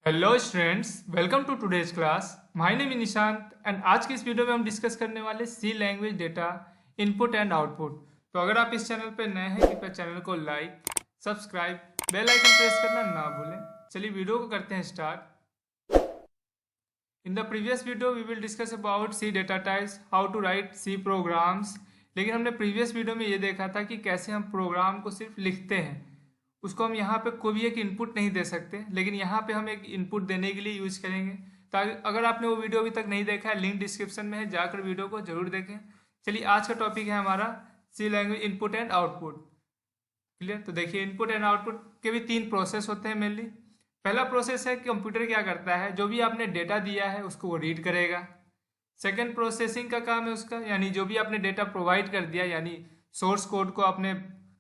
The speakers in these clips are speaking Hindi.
Hello students, welcome to today's class. My name is Nishant and आज की इस वीडियो में हम डिस्कस करने वाले C language data input and output. तो अगर आप इस चैनल पर नए हैं कृपया चैनल को like, subscribe, bell icon press करना ना भूलें। चलिए वीडियो को करते हैं start. In the previous video we will discuss about C data types, how to write C programs. लेकिन हमने प्रीवियस वीडियो में ये देखा था कि कैसे हम प्रोग्राम को सिर्फ लिखते हैं, उसको हम यहाँ पे कोई भी एक इनपुट नहीं दे सकते, लेकिन यहाँ पे हम एक इनपुट देने के लिए यूज करेंगे। तो अगर आपने वो वीडियो अभी तक नहीं देखा है, लिंक डिस्क्रिप्शन में है, जाकर वीडियो को जरूर देखें। चलिए आज का टॉपिक है हमारा C language input and output. Clear? तो देखिए, इनपुट एंड आउटपुट के भी तीन प्रोसेस होते हैं मेनली। पहला प्रोसेस है कि कंप्यूटर क्या करता है, जो भी आपने डेटा दिया है उसको वो रीड करेगा। सेकेंड प्रोसेसिंग का काम है उसका, यानी जो भी आपने डेटा प्रोवाइड कर दिया, यानी सोर्स कोड को आपने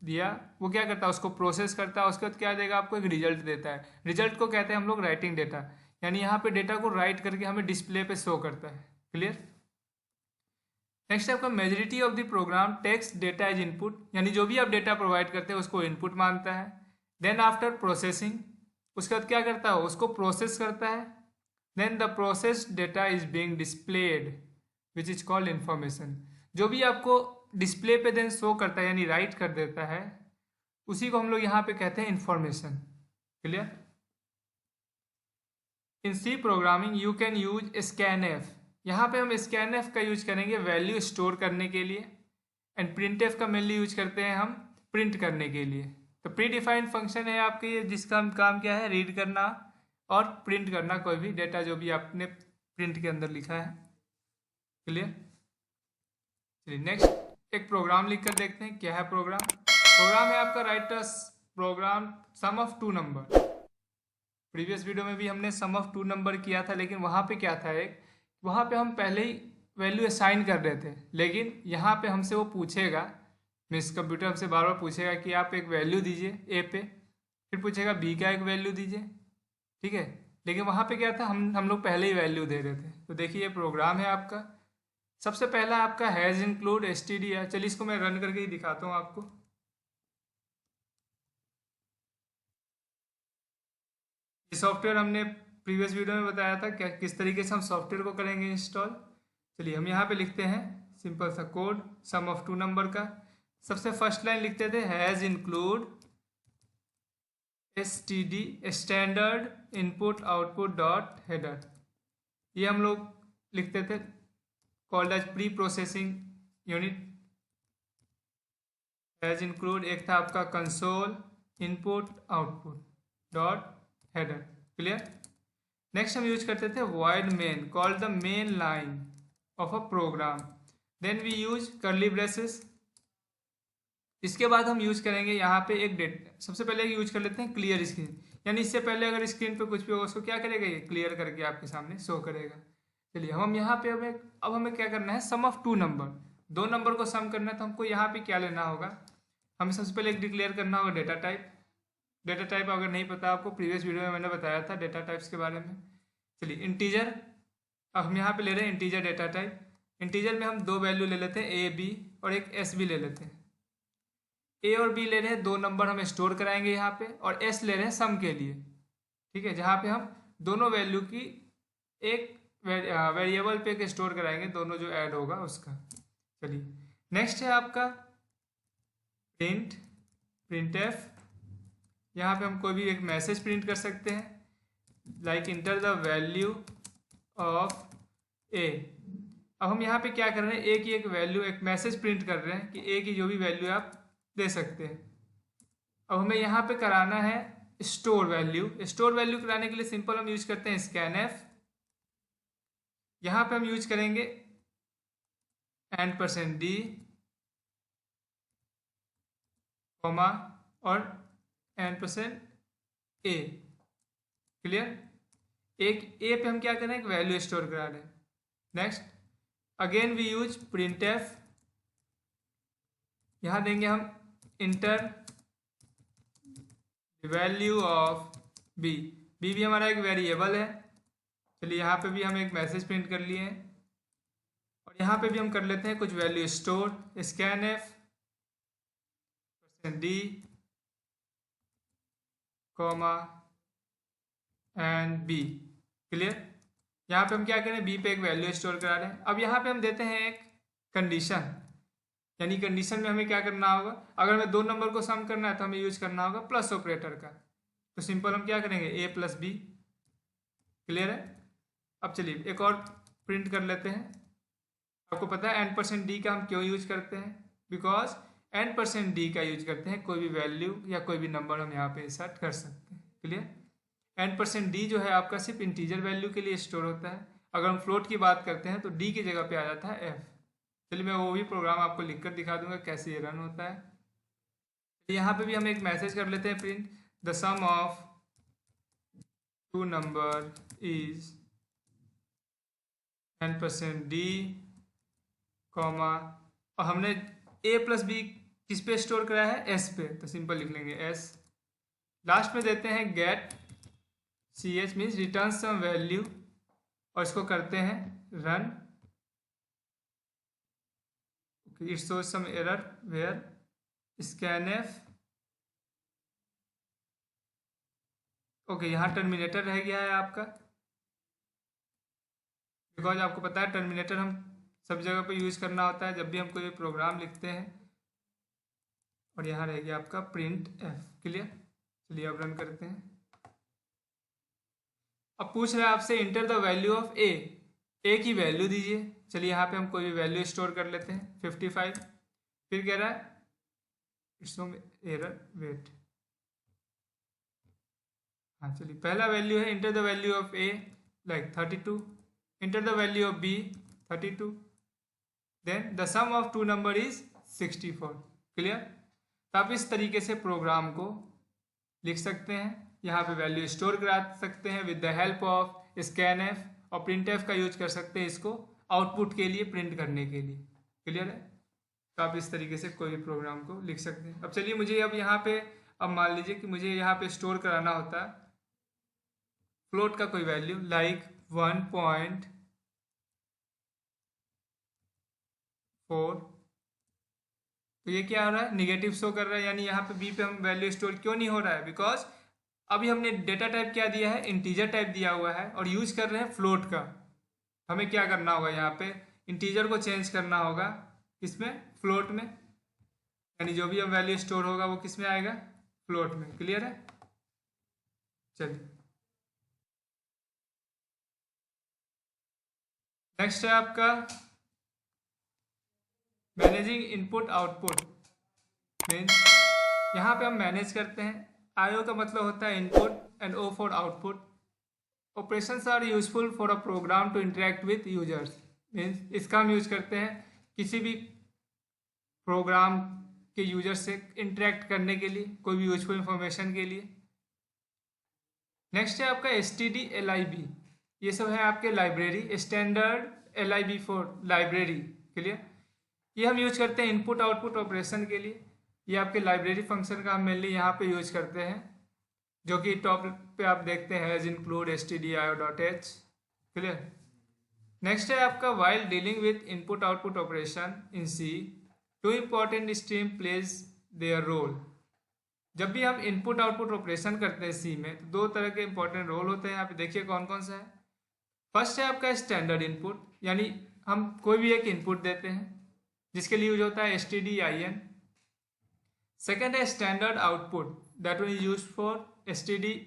दिया, वो क्या करता है उसको प्रोसेस करता है, उसके बाद क्या देगा आपको, एक रिजल्ट देता है। रिजल्ट को कहते हैं हम लोग राइटिंग डेटा, यानी यहाँ पे डेटा को राइट करके हमें डिस्प्ले पे शो करता है। क्लियर? नेक्स्ट आपका majority of the program takes data as input, यानी जो भी आप डेटा प्रोवाइड करते हैं उसको इनपुट मानता है। देन आफ्टर प्रोसेसिंग, उसके बाद क्या करता है, उसको प्रोसेस करता है। Then the process data is being displayed which is called information. जो भी आपको डिस्प्ले पे देन शो करता है यानी राइट कर देता है, उसी को हम लोग यहाँ पे कहते हैं information. Clear? In C programming you can use scanf. यहाँ पे हम स्कैन एफ का यूज करेंगे वैल्यू स्टोर करने के लिए, एंड प्रिंट एफ का मेनली यूज करते हैं हम प्रिंट करने के लिए। तो प्री डिफाइंड फंक्शन है आपके ये, जिसका हम काम क्या है, रीड करना और प्रिंट करना कोई भी डेटा जो भी आपने प्रिंट के अंदर लिखा है। क्लियर? चलिए नेक्स्ट एक प्रोग्राम लिख कर देखते हैं क्या है प्रोग्राम। प्रोग्राम है आपका write program sum of two number. Previous video में भी हमने सम ऑफ टू नंबर किया था, लेकिन वहाँ पे क्या था, एक वहाँ पे हम पहले ही वैल्यू असाइन कर रहे थे, लेकिन यहाँ पे हमसे वो पूछेगा, मीन्स कंप्यूटर हमसे बार बार पूछेगा कि आप एक वैल्यू दीजिए ए पे, फिर पूछेगा बी का एक वैल्यू दीजिए। ठीक है? लेकिन वहाँ पे क्या था, हम लोग पहले ही वैल्यू दे रहे थे। तो देखिए ये प्रोग्राम है आपका। सबसे पहला आपका has include S T D है। चलिए इसको मैं रन करके ही दिखाता हूँ आपको। ये सॉफ्टवेयर हमने प्रीवियस वीडियो में बताया था क्या, किस तरीके से हम सॉफ्टवेयर को करेंगे इंस्टॉल। चलिए हम यहाँ पे लिखते हैं सिंपल सा code sum of two number का। सबसे फर्स्ट लाइन लिखते थे hash include S T D standard input output dot header. ये हम लोग लिखते थे called as preprocessing unit. Hash include एक था आपका console input output dot header. Clear? Next हम यूज करते थे void main called the main line of a program. Then we use curly braces. इसके बाद हम यूज करेंगे यहाँ पे एक डेट, सबसे पहले यूज कर लेते हैं क्लियर स्क्रीन, यानी इससे पहले अगर स्क्रीन पे कुछ भी होगा उसको क्या करेगा, ये क्लियर करके आपके सामने शो करेगा। चलिए हम यहाँ पे अब हमें क्या करना है, सम ऑफ टू नंबर, दो नंबर को सम करना है। तो हमको यहाँ पे क्या लेना होगा, हमें सबसे पहले एक डिक्लेयर करना होगा डेटा टाइप। डेटा टाइप अगर नहीं पता आपको, प्रीवियस वीडियो में मैंने बताया था डेटा टाइप्स के बारे में। चलिए इंटीजर, अब हम यहाँ पे ले रहे हैं इंटीजर डेटा टाइप। इंटीजर में हम दो वैल्यू ले लेते हैं, ए बी, और एक एस भी ले लेते हैं। ए और बी ले रहे हैं, दो नंबर हम स्टोर कराएंगे यहाँ पे, और एस ले रहे हैं सम के लिए। ठीक है? जहाँ पे हम दोनों वैल्यू की एक वेरिएबल पे स्टोर कराएंगे, दोनों जो ऐड होगा उसका। चलिए नेक्स्ट है आपका प्रिंट एफ। यहाँ पे हम कोई भी एक मैसेज प्रिंट कर सकते हैं, like enter the value of A. अब हम यहाँ पे क्या कर रहे हैं, ए की एक वैल्यू, एक मैसेज प्रिंट कर रहे हैं कि ए की जो भी वैल्यू आप दे सकते हैं। अब हमें यहाँ पे कराना है स्टोर वैल्यू। स्टोर वैल्यू कराने के लिए सिंपल हम यूज करते हैं स्कैन एफ। यहाँ पे हम यूज करेंगे %d, कॉमा और %a। क्लियर? एक ए पे हम क्या कर रहे हैं, एक वैल्यू स्टोर करा रहे हैं। Next again we use printf. यहाँ देंगे हम enter value of B. B भी हमारा एक वेरिएबल है। चलिए यहाँ पे भी हम एक मैसेज प्रिंट कर लिए हैं, और यहाँ पे भी हम कर लेते हैं कुछ value store, scanf %d, comma and B. Clear. यहाँ पे हम क्या करें, बी पे एक वैल्यू स्टोर करा रहे हैं। अब यहाँ पे हम देते हैं एक कंडीशन, यानी कंडीशन में हमें क्या करना होगा, अगर हमें दो नंबर को सम करना है तो हमें यूज करना होगा प्लस ऑपरेटर का। तो सिंपल हम क्या करेंगे, ए प्लस बी। क्लियर है। अब चलिए एक और प्रिंट कर लेते हैं। आपको पता है n% d का हम क्यों यूज करते हैं, बिकॉज n%d का यूज करते हैं कोई भी वैल्यू या कोई भी नंबर हम यहाँ पे इंसर्ट कर सकते हैं। क्लियर। n%d जो है आपका सिर्फ इंटीजर वैल्यू के लिए स्टोर होता है। अगर हम फ्लोट की बात करते हैं तो d की जगह पे आ जाता है f। चलिए मैं वो भी प्रोग्राम आपको लिखकर दिखा दूंगा कैसे ये रन होता है। यहाँ पे भी हम एक मैसेज कर लेते हैं, print the sum of two number is n%d comma, और हमने a प्लस बी किस पे स्टोर करा है, s पे, तो सिंपल लिख लेंगे s। लास्ट में देते हैं get ch means return some value, और इसको करते हैं run. It shows some error where scanf। Okay, यहाँ टर्मिनेटर रह गया है आपका, बिकॉज आपको पता है टर्मिनेटर हम सब जगह पे यूज करना होता है जब भी हम कोई प्रोग्राम लिखते हैं। और यहाँ रह गया आपका प्रिंट एफ। क्लियर। चलिए अब रन करते हैं। अब पूछ रहा है आपसे इंटर द वैल्यू ऑफ ए की वैल्यू दीजिए। चलिए यहाँ पे हम कोई भी वैल्यू स्टोर कर लेते हैं 55। फिर कह रहा है इट्स एरर वेट। हाँ चलिए, पहला वैल्यू है enter the value of A like 32, enter the value of B 32, then the sum of two number is 64। Clear. तो आप इस तरीके से प्रोग्राम को लिख सकते हैं, यहाँ पे वैल्यू स्टोर करा सकते हैं with the help of scanf, और प्रिंटएफ का यूज कर सकते हैं इसको आउटपुट के लिए, प्रिंट करने के लिए। क्लियर है। तो आप इस तरीके से कोई भी प्रोग्राम को लिख सकते हैं। अब चलिए मुझे अब यहाँ पे, अब मान लीजिए कि मुझे यहाँ पे स्टोर कराना होता है फ्लोट का कोई वैल्यू लाइक 1.4, तो ये क्या हो रहा है, निगेटिव शो कर रहा है, यानी यहाँ पे बी पे हम वैल्यू स्टोर क्यों नहीं हो रहा है, बिकॉज अभी हमने डेटा टाइप क्या दिया है, इंटीजर टाइप दिया हुआ है, और यूज कर रहे हैं फ्लोट का। हमें क्या करना होगा, यहाँ पे इंटीजर को चेंज करना होगा, इसमें फ्लोट में, यानी जो भी हम वैल्यू स्टोर होगा वो किस में आएगा, फ्लोट में। क्लियर है। चलिए नेक्स्ट है आपका मैनेजिंग इनपुट आउटपुट। मीन्स यहाँ पे हम मैनेज करते हैं, IO का मतलब होता है input and O for output. Operations are useful for a program to interact with users. Means इसका हम यूज करते हैं किसी भी प्रोग्राम के यूजर से इंटरेक्ट करने के लिए, कोई भी यूजफुल इंफॉर्मेशन के लिए। नेक्स्ट है आपका stdlib, ये सब है आपके library, standard LIB for library. Clear. ये हम यूज करते हैं इनपुट आउटपुट ऑपरेशन के लिए। ये आपके लाइब्रेरी फंक्शन का हम मेनली यहाँ पे यूज करते हैं, जो कि टॉप पे आप देखते हैं as include stdio.h। Clear. Next है आपका while dealing with input output operation in C, two important stream plays their role. जब भी हम इनपुट आउटपुट ऑपरेशन करते हैं सी में, तो दो तरह के इंपॉर्टेंट रोल होते हैं। यहाँ पे देखिए कौन कौन सा है। फर्स्ट है आपका स्टैंडर्ड इनपुट, यानी हम कोई भी एक इनपुट देते हैं जिसके लिए यूज होता है stdin। सेकेंड है standard output, that one is use for stdout,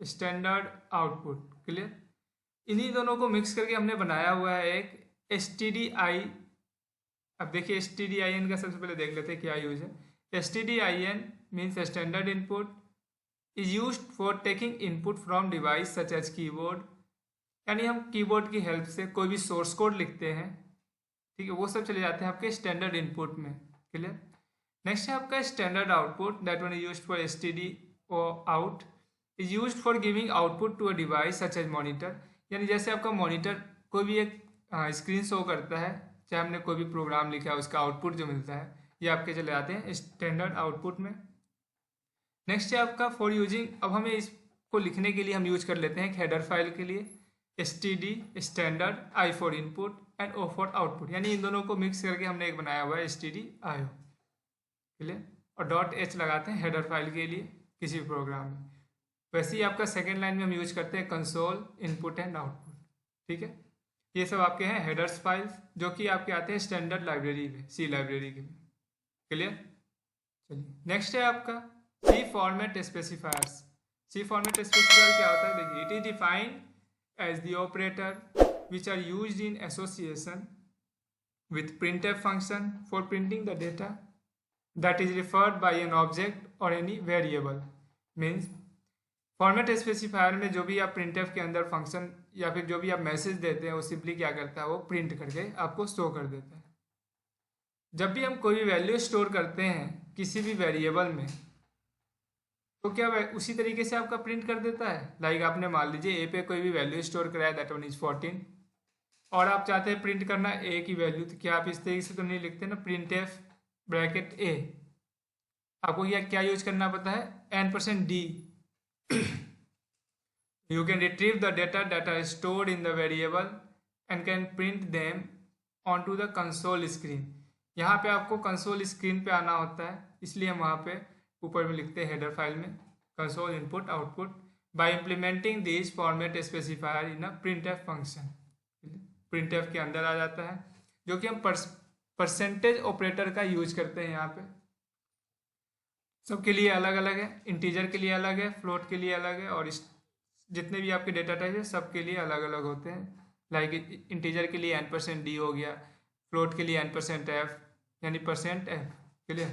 standard output. Clear. इन्हीं दोनों को मिक्स करके हमने बनाया हुआ है एक stdi। अब देखिए stdin का सबसे पहले देख लेते हैं क्या यूज है। stdin means standard input is used for taking input from device such as keyboard, यानी हम कीबोर्ड की हेल्प से कोई भी सोर्स कोड लिखते हैं, ठीक है, वो सब चले जाते हैं आपके स्टैंडर्ड इनपुट में। क्लियर। नेक्स्ट है आपका standard output, that one is used for stdout, is used for giving output to a device such as monitor, यानी जैसे आपका मॉनिटर कोई भी एक स्क्रीन शो करता है, चाहे हमने कोई भी प्रोग्राम लिखा है, उसका आउटपुट जो मिलता है, ये आपके चले जाते हैं स्टैंडर्ड आउटपुट में। नेक्स्ट है आपका फॉर यूजिंग, अब हमें इसको लिखने के लिए हम यूज कर लेते हैं हेडर फाइल के लिए std standard, I for input and O for output, यानी इन दोनों को मिक्स करके हमने एक बनाया हुआ है stdio। क्लियर। और .h लगाते हैं हेडर फाइल के लिए किसी भी प्रोग्राम में। वैसे ही आपका सेकेंड लाइन में हम यूज करते हैं कंसोल इनपुट एंड आउटपुट। ठीक है, ये सब आपके हैं हेडर्स फाइल्स जो कि आपके आते हैं स्टैंडर्ड लाइब्रेरी में, सी लाइब्रेरी के में। क्लियर। चलिए नेक्स्ट है आपका C format specifiers. C format specifier क्या होता है, देखिए, it is defined as the operator which are used in association with printf function for printing the data that is referred by an object or any variable। means format specifier में जो भी आप printf के अंदर फंक्शन या फिर जो भी आप मैसेज देते हैं वो सिंपली क्या करता है, वो प्रिंट करके आपको शो कर देता है। जब भी हम कोई भी वैल्यू स्टोर करते हैं किसी भी वेरिएबल में तो क्या उसी तरीके से आपका प्रिंट कर देता है। लाइक आपने मान लीजिए ए पे कोई भी वैल्यू स्टोर कराया, दैट वन इज 14, और आप चाहते हैं प्रिंट करना ए की वैल्यू, तो क्या आप इस तरीके से तो नहीं लिखते ना, प्रिंट एफ ब्रैकेट ए। आपको क्या यूज करना पड़ता है, n%d। You can retrieve the data that are stored in the variable and can print them on to the console screen. यहाँ पे आपको कंसोल स्क्रीन पे आना होता है, इसलिए हम वहाँ पे ऊपर में लिखते हैं हेडर फाइल में console input output by implementing this format specifier in a print F function. Print F के अंदर आ जाता है, जो कि हम परसेंटेज ऑपरेटर का यूज करते हैं। यहाँ पे सबके लिए अलग अलग है, इंटीजर के लिए अलग है, फ्लोट के लिए अलग है, और जितने भी आपके डेटा टाइप है सबके लिए अलग अलग होते हैं। लाइक इंटीजर के लिए n%d हो गया, फ्लोट के लिए n%f यानी %f। क्लियर।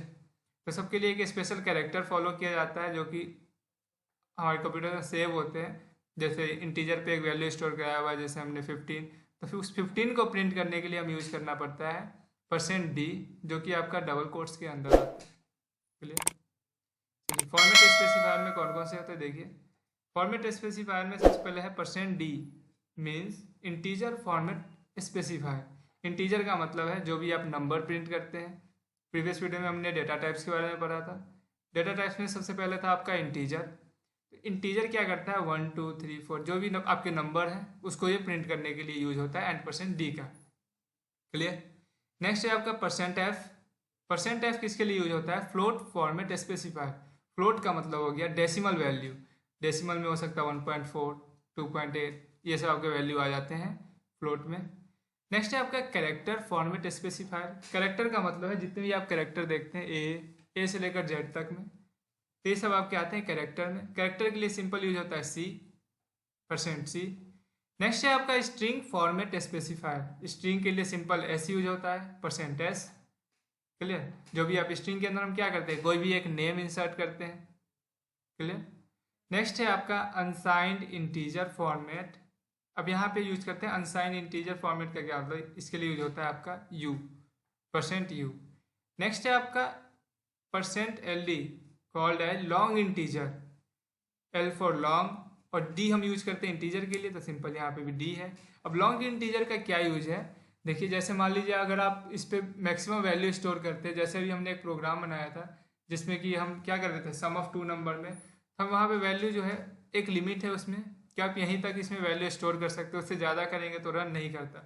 तो सबके लिए एक स्पेशल कैरेक्टर फॉलो किया जाता है जो कि हमारे कंप्यूटर में सेव होते हैं। जैसे इंटीजर पे एक वैल्यू स्टोर कराया हुआ है, जैसे हमने 15, तो फिर उस 15 को प्रिंट करने के लिए हम यूज करना पड़ता है %d, जो कि आपका डबल कोट्स के अंदर आता है। क्लियर। चलिए फॉर्मेट स्पेसिफायर में कौन कौन से होते हैं, देखिए। फॉर्मेट स्पेसिफायर में सबसे पहले है %d, means integer format specifier. Integer का मतलब है जो भी आप नंबर प्रिंट करते हैं। प्रीवियस वीडियो में हमने डेटा टाइप्स के बारे में पढ़ा था। डेटा टाइप्स में सबसे पहले था आपका इंटीजर। इंटीजर क्या करता है, 1 2 3 4 जो भी आपके नंबर हैं उसको ये प्रिंट करने के लिए यूज होता है n%d का। क्लियर। नेक्स्ट है आपका %f। %f किसके लिए यूज होता है, फ्लोट फॉर्मेट स्पेसिफायर। फ्लोट का मतलब हो गया डेसिमल वैल्यू, डेसिमल में हो सकता है 1.4 2.8, ये सब आपके वैल्यू आ जाते हैं फ्लोट में। नेक्स्ट है आपका कैरेक्टर फॉर्मेट स्पेसिफायर। कैरेक्टर का मतलब है जितने भी आप कैरेक्टर देखते हैं ए से लेकर जेड तक में, तो ये सब आपके आते हैं कैरेक्टर में। कैरेक्टर के लिए सिंपल यूज होता है सी, %c। नेक्स्ट है आपका स्ट्रिंग फॉर्मेट स्पेसिफायर। स्ट्रिंग के लिए सिंपल एस यूज होता है, %s। क्लियर। जो भी आप स्ट्रिंग के अंदर हम क्या करते हैं, कोई भी एक नेम इंसर्ट करते हैं। क्लियर। नेक्स्ट है आपका अनसाइंड इंटीजर फॉर्मेट। अब यहाँ पे यूज करते हैं अनसाइंड इंटीजर फॉर्मेट का क्या मतलब, इसके लिए यूज होता है आपका u, %u। नेक्स्ट है आपका %ld कॉल्ड है long integer, l for long, और d हम यूज करते हैं इंटीजर के लिए, तो सिंपल यहाँ पे भी d है। अब लॉन्ग इंटीजर का क्या यूज है, देखिए जैसे मान लीजिए अगर आप इस पे मैक्सिमम वैल्यू स्टोर करते हैं, जैसे अभी हमने एक प्रोग्राम बनाया था जिसमें कि हम क्या करते थे, सम ऑफ 2 नंबर में, हम वहाँ पे वैल्यू जो है एक लिमिट है उसमें कि आप यहीं तक इसमें वैल्यू स्टोर कर सकते हो, उससे ज़्यादा करेंगे तो रन नहीं करता।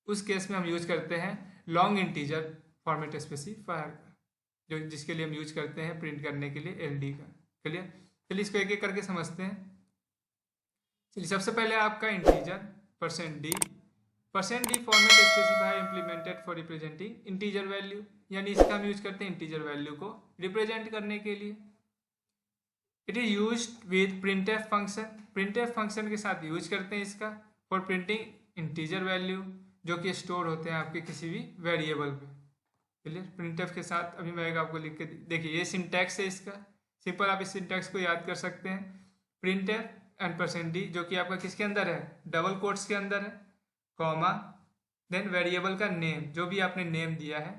उस केस में हम यूज करते हैं लॉन्ग इंटीजर फॉर्मेट स्पेसिफायर का, जो जिसके लिए हम यूज करते हैं प्रिंट करने के लिए LD का। क्लियर। चलिए इसको एक एक करके समझते हैं। चलिए सबसे पहले आपका integer %d। %d format specifier implemented for representing integer value, यानी इसका हम यूज करते हैं इंटीजर वैल्यू को रिप्रेजेंट करने के लिए। It is use with printf function. printf function के साथ यूज करते हैं इसका फॉर प्रिंटिंग इंटीजर वैल्यू जो कि स्टोर होते हैं आपके किसी भी वेरिएबल पे। क्लियर। printf के साथ अभी मैं आपको लिख के देखिए, ये सिंटैक्स है इसका, सिंपल आप इस सिंटैक्स को याद कर सकते हैं। printf एंड %d जो कि आपका किसके अंदर है, डबल कोट्स के अंदर है, कॉमा, देन वेरिएबल का नेम, जो भी आपने नेम दिया है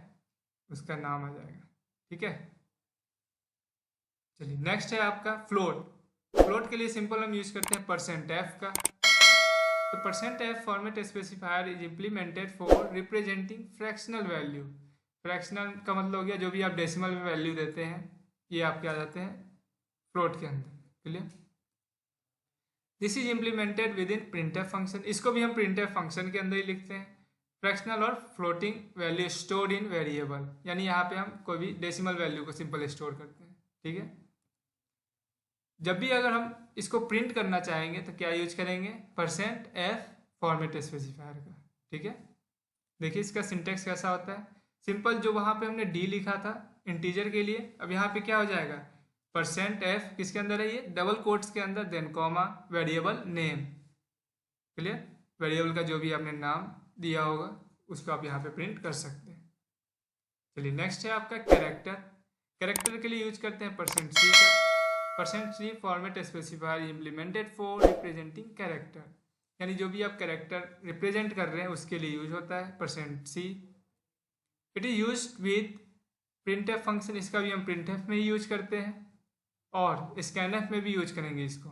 उसका नाम आ जाएगा। ठीक है। चलिए नेक्स्ट है आपका फ्लोट। फ्लोट के लिए सिंपल हम यूज करते हैं %f का। तो %f format specifier is implemented for representing fractional value. Fractional का मतलब हो गया जो भी आप डेसिमल में वैल्यू देते हैं, ये आपके आ जाते हैं फ्लोट के अंदर। Clear. This is implemented with in printf function. इसको भी हम printf फंक्शन के अंदर ही लिखते हैं। फ्रैक्शनल और floating value stored in variable, यानी यहाँ पे हम कोई भी डेसिमल वैल्यू को सिंपल स्टोर करते हैं। ठीक है। जब भी अगर हम इसको प्रिंट करना चाहेंगे तो क्या यूज करेंगे, %f फॉर्मेट स्पेसिफायर का। ठीक है, देखिए इसका सिंटेक्स कैसा होता है। सिंपल, जो वहाँ पे हमने डी लिखा था इंटीजर के लिए, अब यहाँ पे क्या हो जाएगा, %f किसके अंदर है, ये डबल कोट्स के अंदर, then comma variable name. Clear, variable का जो भी आपने नाम दिया होगा उसको आप यहाँ पे प्रिंट कर सकते हैं। चलिए नेक्स्ट है आपका कैरेक्टर। कैरेक्टर के लिए यूज करते हैं %c का। %c format specifier implemented for representing character, यानी जो भी आप कैरेक्टर रिप्रेजेंट कर रहे हैं उसके लिए यूज होता है %c। It is use with printf function, इसका भी हम प्रिंटफ में ही यूज करते हैं और स्कैनफ में भी यूज करेंगे इसको।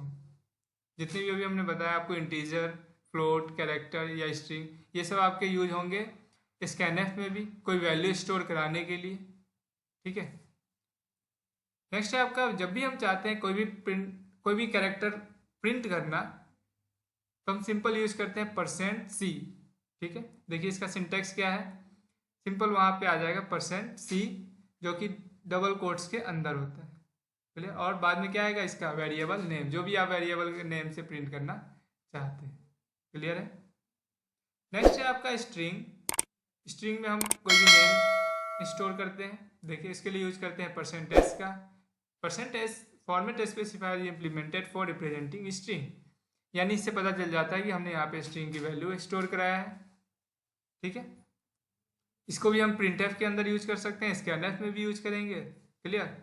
जितने भी अभी हमने बताया आपको, इंटीजर, फ्लोट, कैरेक्टर या स्ट्रिंग, ये सब आपके यूज होंगे स्कैनफ में भी, कोई वैल्यू स्टोर कराने के लिए। ठीक है, नेक्स्ट है आपका, जब भी हम चाहते हैं कोई भी कैरेक्टर प्रिंट करना तो हम सिंपल यूज करते हैं %c। ठीक है, देखिए इसका सिंटेक्स क्या है, सिंपल वहाँ पे आ जाएगा %c जो कि डबल कोट्स के अंदर होता है। चलिए, और बाद में क्या आएगा इसका वेरिएबल नेम, जो भी आप वेरिएबल नेम से प्रिंट करना चाहते हैं। क्लियर है। नेक्स्ट है आपका स्ट्रिंग। स्ट्रिंग में हम कोई भी नेम स्टोर करते हैं। देखिए इसके लिए यूज करते हैं %s का। %s format specifier implemented for representing string, यानी इससे पता चल जाता है कि हमने यहाँ पे स्ट्रिंग की वैल्यू स्टोर कराया है। ठीक है, इसको भी हम प्रिंटफ के अंदर यूज कर सकते हैं, स्कैनफ में भी यूज करेंगे। क्लियर,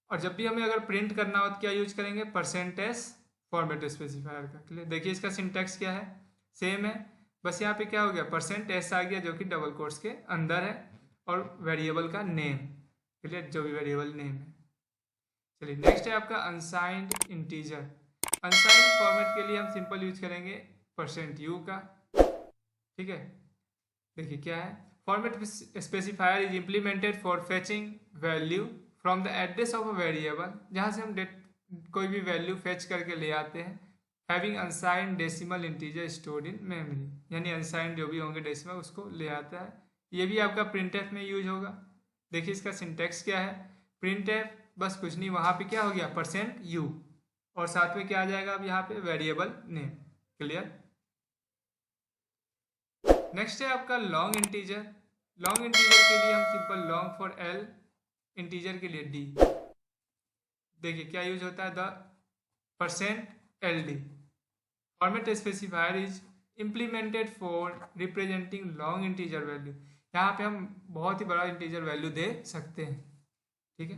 और जब भी हमें अगर प्रिंट करना हो तो क्या यूज करेंगे, %s फॉर्मेट स्पेसिफायर का। क्लियर, देखिए इसका सिंटेक्स क्या है, सेम है, बस यहाँ पे क्या हो गया, %s आ गया जो कि डबल कोट्स के अंदर है, और वेरिएबल का नेम। क्लियर, जो भी वेरिएबल नेम है। चलिए नेक्स्ट है आपका अनसाइंड इंटीजर। अनसाइंड फॉर्मेट के लिए हम सिंपल यूज करेंगे %u का। ठीक है, देखिए क्या है, format specifier is implemented for fetching value from the address of a variable, जहाँ से हम कोई भी वैल्यू फेच करके ले आते हैं। Having unsigned decimal integer stored in memory, यानी अनसाइंड जो भी होंगे डेसिमल उसको ले आता है। ये भी आपका प्रिंटफ में यूज होगा। देखिए इसका सिंटेक्स क्या है, प्रिंटफ बस कुछ नहीं, वहाँ पे क्या हो गया %u, और साथ में क्या आ जाएगा अब यहाँ पे वेरिएबल नेम। क्लियर, नेक्स्ट है आपका लॉन्ग इंटीजर। लॉन्ग इंटीजर के लिए हम simple long for l, integer के लिए d। देखिए क्या यूज होता है, the %ld format specifier is implemented for representing long integer value, यहाँ पे हम बहुत ही बड़ा इंटीजर वैल्यू दे सकते हैं। ठीक है,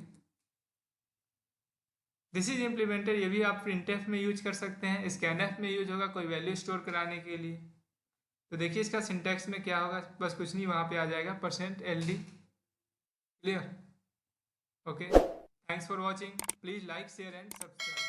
दिस इज इम्प्लीमेंटेड, ये भी आप प्रिंटफ में यूज कर सकते हैं, स्कैनफ में यूज होगा कोई वैल्यू स्टोर कराने के लिए। तो देखिए इसका सिंटेक्स में क्या होगा, बस कुछ नहीं, वहाँ पे आ जाएगा %ld। Clear, okay, thanks for watching, please like, share and subscribe.